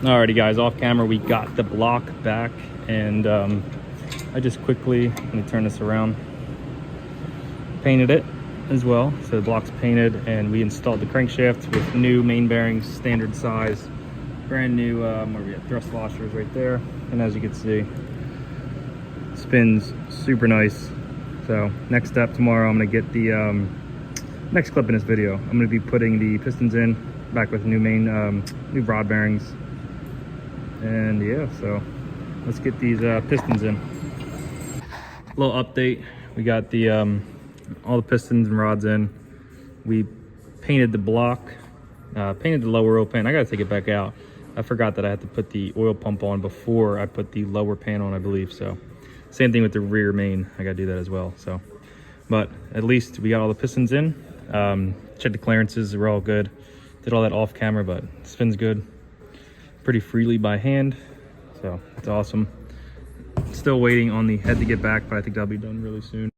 Alrighty guys, off camera we got the block back, and I just quickly, let me turn this around, painted it as well. So the block's painted, and we installed the crankshaft with new main bearings, standard size, brand new where we got thrust washers right there. And as you can see, spins super nice. So next step tomorrow, I'm gonna get the next clip in this video. I'm gonna be putting the pistons in back with new new rod bearings. And yeah, so let's get these pistons in. Little update, we got the all the pistons and rods in. We painted the block, painted the lower oil pan. I gotta take it back out. I forgot that I had to put the oil pump on before I put the lower pan on, I believe. So same thing with the rear main, I gotta do that as well. So, but at least we got all the pistons in. Checked the clearances, we're all good. Did all that off camera, but it spins good pretty freely by hand, so it's awesome. Still waiting on the head to get back, but I think that'll be done really soon.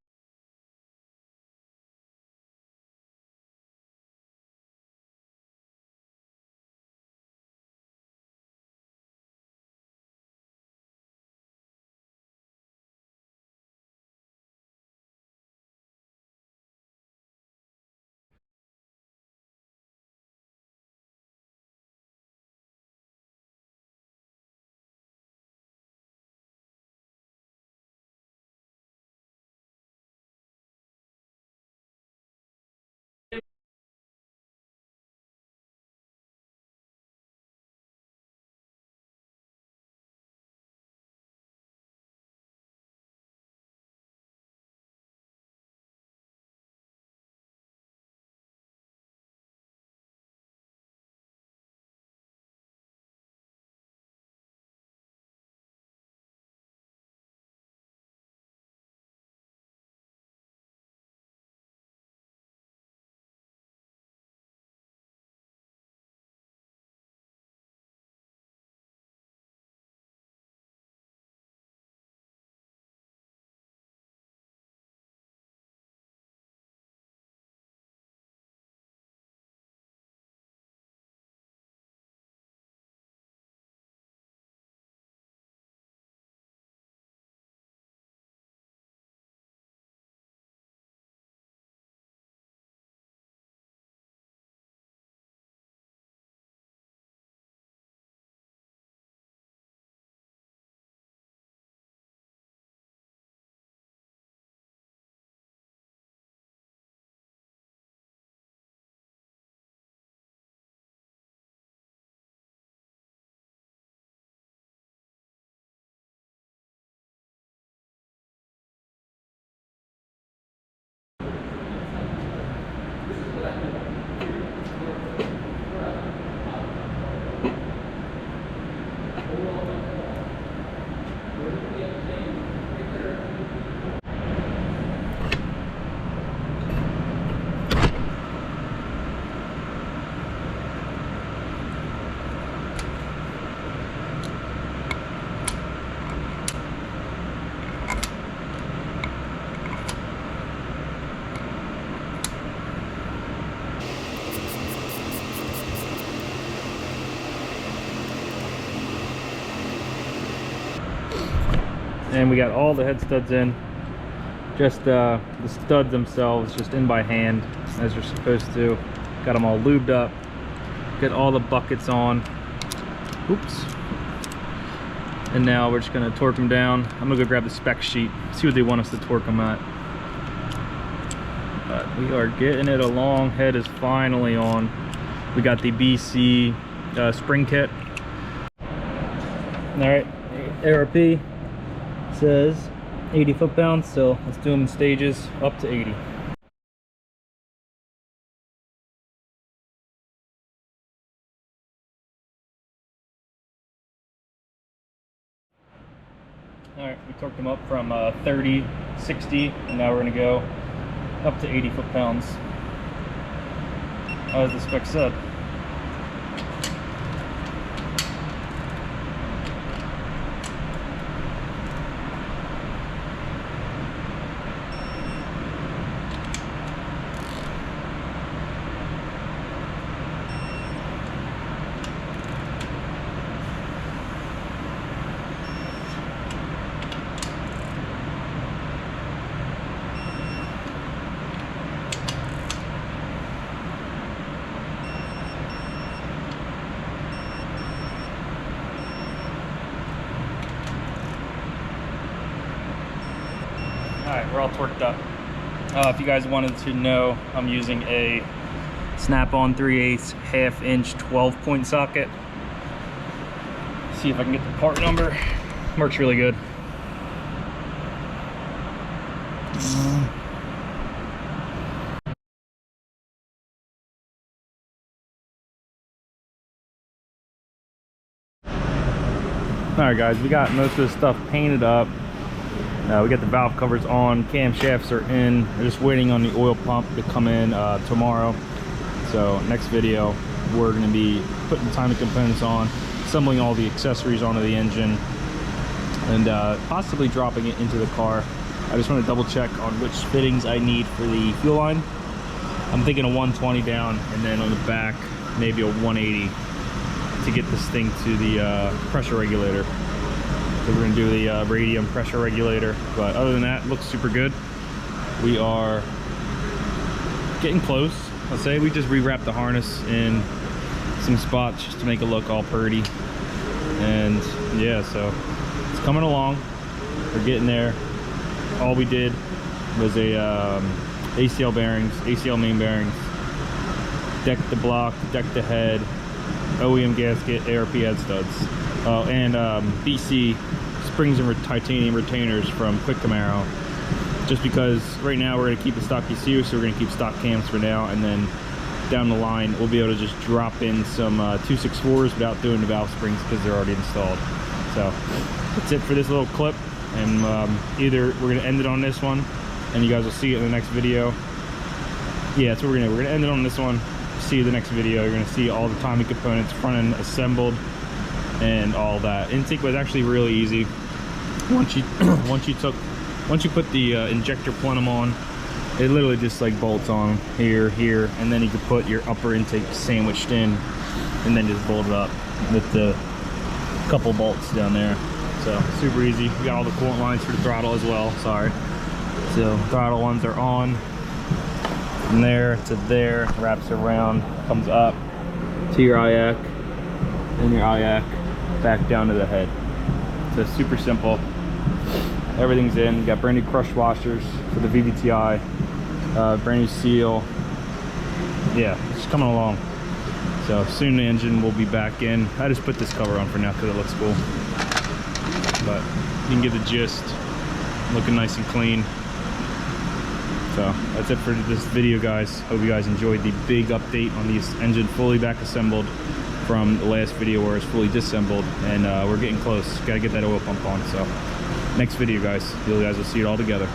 And we got all the head studs in, just the studs themselves just in by hand as you're supposed to. Got them all lubed up, get all the buckets on. Oops. And now we're just gonna torque them down. I'm gonna go grab the spec sheet, see what they want us to torque them at. But we are getting it along. Head is finally on. We got the BC spring kit. All right, ARP says 80 foot-pounds, so let's do them in stages up to 80. All right, we torqued them up from 30, 60, and now we're gonna go up to 80 foot-pounds, as the spec said. right, we're all torqued up. If you guys wanted to know, I'm using a Snap-on 3/8 1/2-inch 12-point socket. See if I can get the part number. Works really good. All right, guys, we got most of this stuff painted up. We got the valve covers on, camshafts are in. We're just waiting on the oil pump to come in tomorrow. So next video, we're gonna be putting timing components on, assembling all the accessories onto the engine, and possibly dropping it into the car. I just want to double check on which fittings I need for the fuel line. I'm thinking a 120 down, and then on the back, maybe a 180 to get this thing to the pressure regulator. So we're gonna do the radium pressure regulator, but other than that, it looks super good. We are getting close. I'll say we just rewrapped the harness in some spots just to make it look all pretty. And yeah, so it's coming along. We're getting there. All we did was a ACL bearings, ACL main bearings, deck the block, deck the head, OEM gasket, ARP head studs, and BC springs and titanium retainers from Quick Camaro. Just because right now we're going to keep the stock ECU, so we're going to keep stock cams for now, and then down the line we'll be able to just drop in some 264s without doing the valve springs because they're already installed. So that's it for this little clip, and either we're going to end it on this one and you guys will see it in the next video. Yeah, that's what we're going to end it on this one. See the next video. You're going to see all the timing components front end assembled and all that. Intake was actually really easy. Once you put the injector plenum on, it literally just like bolts on here, and then you can put your upper intake sandwiched in and then just bolt it up with the couple bolts down there. So super easy. We got all the coolant lines for the throttle as well. Sorry. So throttle ones are on. From there to there, wraps around, comes up to your IAC, and your IAC back down to the head. So super simple. Everything's in. You got brand new crush washers for the VVTi, brand new seal. Yeah, it's coming along. So soon the engine will be back in. I just put this cover on for now because it looks cool. But you can get the gist. Looking nice and clean. So that's it for this video, guys. Hope you guys enjoyed the big update on this engine fully back assembled from the last video where it's fully disassembled, and we're getting close. Got to get that oil pump on. So next video, guys, you guys will see it all together.